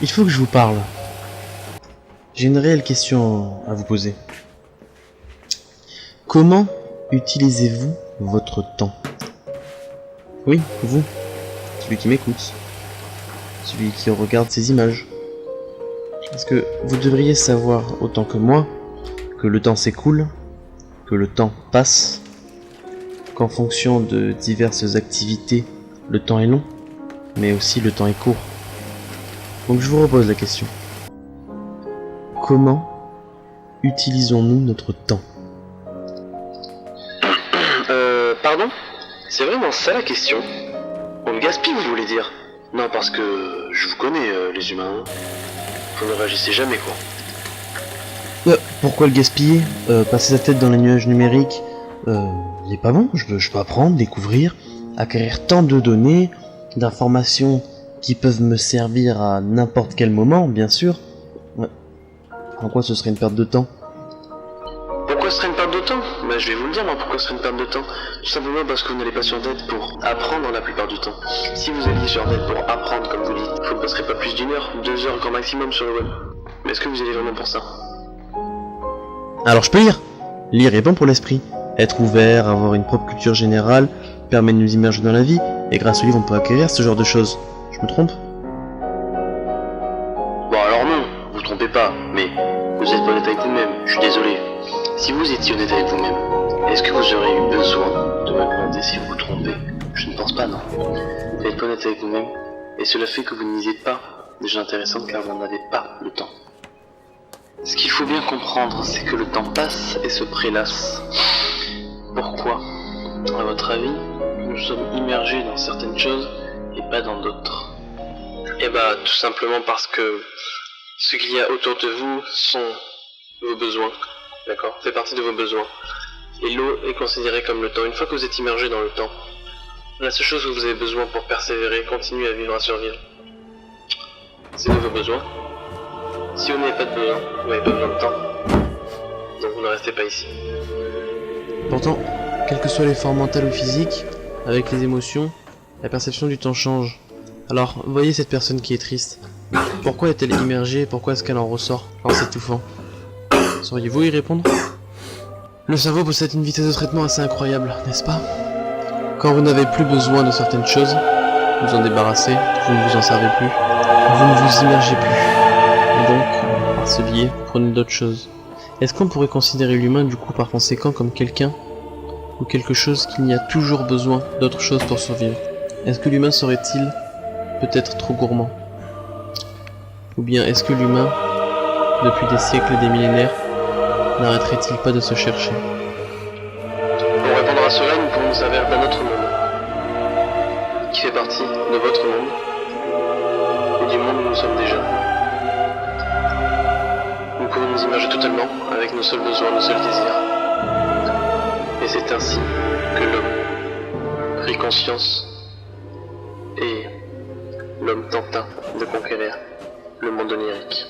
Il faut que je vous parle. J'ai une réelle question à vous poser. Comment utilisez-vous votre temps? Oui, vous, celui qui m'écoute, celui qui regarde ces images. Parce que vous devriez savoir autant que moi que le temps s'écoule, que le temps passe, qu'en fonction de diverses activités, le temps est long, mais aussi le temps est court. Donc je vous repose la question. Comment utilisons-nous notre temps? Pardon? C'est vraiment ça la question? On le gaspille, vous voulez dire? Non, parce que je vous connais, les humains. Vous ne réagissez jamais, quoi. Pourquoi le gaspiller? Passer sa tête dans les nuages numériques, il n'est pas bon. Je veux apprendre, découvrir, acquérir tant de données, d'informations qui peuvent me servir à n'importe quel moment, bien sûr. En quoi ce serait une perte de temps? Pourquoi ce serait une perte de temps? Bah, je vais vous le dire, moi, pourquoi ce serait une perte de temps. Tout simplement parce que vous n'allez pas sur net pour apprendre la plupart du temps. Si vous alliez sur net pour apprendre, comme vous dites, vous ne passerez pas plus d'1 heure, 2 heures grand maximum sur le web. Mais est-ce que vous allez vraiment pour ça? Alors je peux lire. Lire est bon pour l'esprit. Être ouvert, avoir une propre culture générale, permet de nous immerger dans la vie, et grâce au livre on peut acquérir ce genre de choses. Je me trompe? Bon alors non, vous trompez pas, mais vous êtes pas honnête avec vous-même, je suis désolé. Si vous étiez honnête avec vous-même, est-ce que vous aurez eu besoin de me demander si vous vous trompez? Je ne pense pas, non. Vous n'êtes pas honnête avec vous-même, et cela fait que vous ne lisez pas des choses intéressantes car vous n'avez pas le temps. Ce qu'il faut bien comprendre, c'est que le temps passe et se prélasse. Pourquoi? À votre avis, nous sommes immergés dans certaines choses et pas dans d'autres. Eh bah, tout simplement parce que ce qu'il y a autour de vous sont vos besoins, d'accord? Fait partie de vos besoins. Et l'eau est considérée comme le temps. Une fois que vous êtes immergé dans le temps, la seule chose que vous avez besoin pour persévérer, continuer à vivre, à survivre, c'est de vos besoins. Si vous n'avez pas de besoin, vous n'avez pas besoin de temps, donc vous ne restez pas ici. Pourtant, quelles que soient les formes mentales ou physiques, avec les émotions, la perception du temps change. Alors, voyez cette personne qui est triste. Pourquoi est-elle immergée? Pourquoi est-ce qu'elle en ressort en s'étouffant? Sauriez-vous y répondre? Le cerveau possède une vitesse de traitement assez incroyable, n'est-ce pas? Quand vous n'avez plus besoin de certaines choses, vous en débarrassez, vous ne vous en servez plus, vous ne vous immergez plus. Et donc, par ce biais, prenez d'autres choses. Est-ce qu'on pourrait considérer l'humain du coup par conséquent comme quelqu'un ou quelque chose qu'il n'y a toujours besoin d'autre chose pour survivre? Est-ce que l'humain serait-il peut-être trop gourmand? Ou bien est-ce que l'humain, depuis des siècles et des millénaires, n'arrêterait-il pas de se chercher? Pour répondre à cela, nous pouvons nous servir d'un autre monde, qui fait partie de votre monde, et du monde où nous sommes déjà. Nous pouvons nous immerger totalement avec nos seuls besoins, nos seuls désirs. Et c'est ainsi que l'homme prit conscience et l'homme tenta de conquérir le monde onirique.